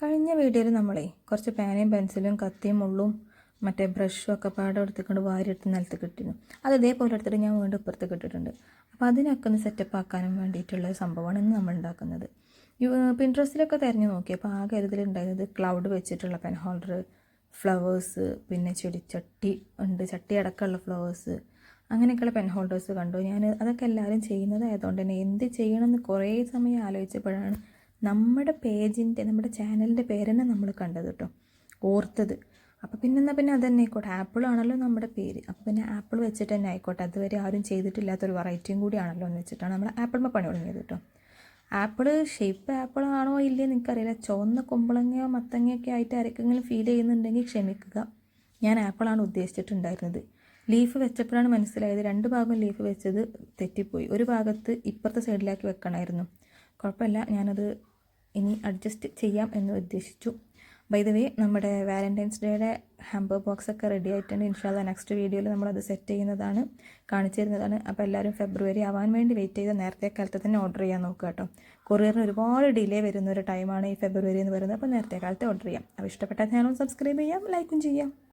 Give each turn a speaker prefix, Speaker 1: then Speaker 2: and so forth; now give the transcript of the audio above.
Speaker 1: കഴിഞ്ഞ വീഡിയോയിൽ നമ്മളെ കുറച്ച് പേനയും പെൻസിലും കത്തിയും മുള്ളും മറ്റേ ബ്രഷും ഒക്കെ പാടെ എടുത്തുകൊണ്ട് വാരിയെടുത്ത് നിലത്ത് കിട്ടിയിരുന്നു. അത് ഇതേപോലെ എടുത്തിട്ട് ഞാൻ വീണ്ടും ഇപ്പുറത്ത് കിട്ടിയിട്ടുണ്ട്. അപ്പോൾ അതിനൊക്കെ ഒന്ന് സെറ്റപ്പ് ആക്കാനും വേണ്ടിയിട്ടുള്ള സംഭവമാണ് ഇന്ന് നമ്മൾ ഉണ്ടാക്കുന്നത്. പിൻട്രസ്റ്റിലൊക്കെ തിരഞ്ഞു നോക്കിയപ്പോൾ ആകെ ഇതിലുണ്ടായിരുന്നത് ക്ലൗഡ് വെച്ചിട്ടുള്ള പെൻ ഹോൾഡർ, ഫ്ലവേഴ്സ്, പിന്നെ ചെടിച്ചട്ടി ഉണ്ട്, ചട്ടി അടക്കമുള്ള ഫ്ലവേഴ്സ്, അങ്ങനെയൊക്കെയുള്ള പെൻ ഹോൾഡേഴ്സ് കണ്ടു. ഞാൻ അതൊക്കെ എല്ലാവരും ചെയ്യുന്നതായതുകൊണ്ട് തന്നെ എന്ത് ചെയ്യണമെന്ന് കുറേ സമയം ആലോചിച്ചപ്പോഴാണ് നമ്മുടെ ചാനലിൻ്റെ പേര് തന്നെ നമ്മൾ കണ്ടത് കേട്ടോ, ഓർത്തത്. അപ്പോൾ പിന്നെ അത് തന്നെ ആയിക്കോട്ടെ, ആപ്പിളാണല്ലോ നമ്മുടെ പേര്, അപ്പോൾ പിന്നെ ആപ്പിൾ വെച്ചിട്ട് തന്നെ ആയിക്കോട്ടെ, അതുവരെ ആരും ചെയ്തിട്ടില്ലാത്തൊരു വെറൈറ്റിയും കൂടിയാണല്ലോ എന്ന് വെച്ചിട്ടാണ് നമ്മൾ ആപ്പിളിന്മേൽ പണി തുടങ്ങിയത് കേട്ടോ. ആപ്പിൾ ഷേപ്പ് ആപ്പിളാണോ ഇല്ലേ എനിക്കറിയില്ല, ചുവന്ന കുമ്പളങ്ങയോ മത്തങ്ങയൊക്കെ ആയിട്ട് ആർക്കെങ്കിലും ഫീൽ ചെയ്യുന്നുണ്ടെങ്കിൽ ക്ഷമിക്കുക, ഞാൻ ആപ്പിളാണ് ഉദ്ദേശിച്ചിട്ടുണ്ടായിരുന്നത്. ലീഫ് വെച്ചപ്പോഴാണ് മനസ്സിലായത്, 2 ഭാഗം ലീഫ് വെച്ചത് തെറ്റിപ്പോയി, ഒരു ഭാഗത്ത് ഇപ്പുറത്തെ സൈഡിലാക്കി വെക്കണമായിരുന്നു. കുഴപ്പമില്ല, ഞാനത് ഇനി അഡ്ജസ്റ്റ് ചെയ്യാം എന്ന് ഉദ്ദേശിച്ചു. ബൈ ദ വേ, നമ്മുടെ വാലൻറ്റൈൻസ് ഡേയുടെ ഹാമ്പർ ബോക്സൊക്കെ റെഡി ആയിട്ടുണ്ട്. ഇൻഷാല്ലാ നെക്സ്റ്റ് വീഡിയോയിൽ നമ്മളത് സെറ്റ് ചെയ്യുന്നതാണ്, കാണിച്ചു തരുന്നതാണ്. അപ്പോൾ എല്ലാവരും ഫെബ്രുവരി ആവാൻ വേണ്ടി വെയിറ്റ് ചെയ്ത് നേരത്തെ കാലത്ത് തന്നെ ഓർഡർ ചെയ്യാൻ നോക്കുക കേട്ടോ. കൊറിയറിന് ഒരുപാട് ഡിലേ വരുന്ന ഒരു ടൈമാണ് ഈ ഫെബ്രുവരി എന്ന് പറയുന്നത്. അപ്പോൾ നേരത്തെ കാലത്ത് ഓർഡർ ചെയ്യാം. അപ്പോൾ ഇഷ്ടപ്പെട്ടാൽ ചാനൽ സബ്സ്ക്രൈബ് ചെയ്യാം, ലൈക്കും ചെയ്യാം.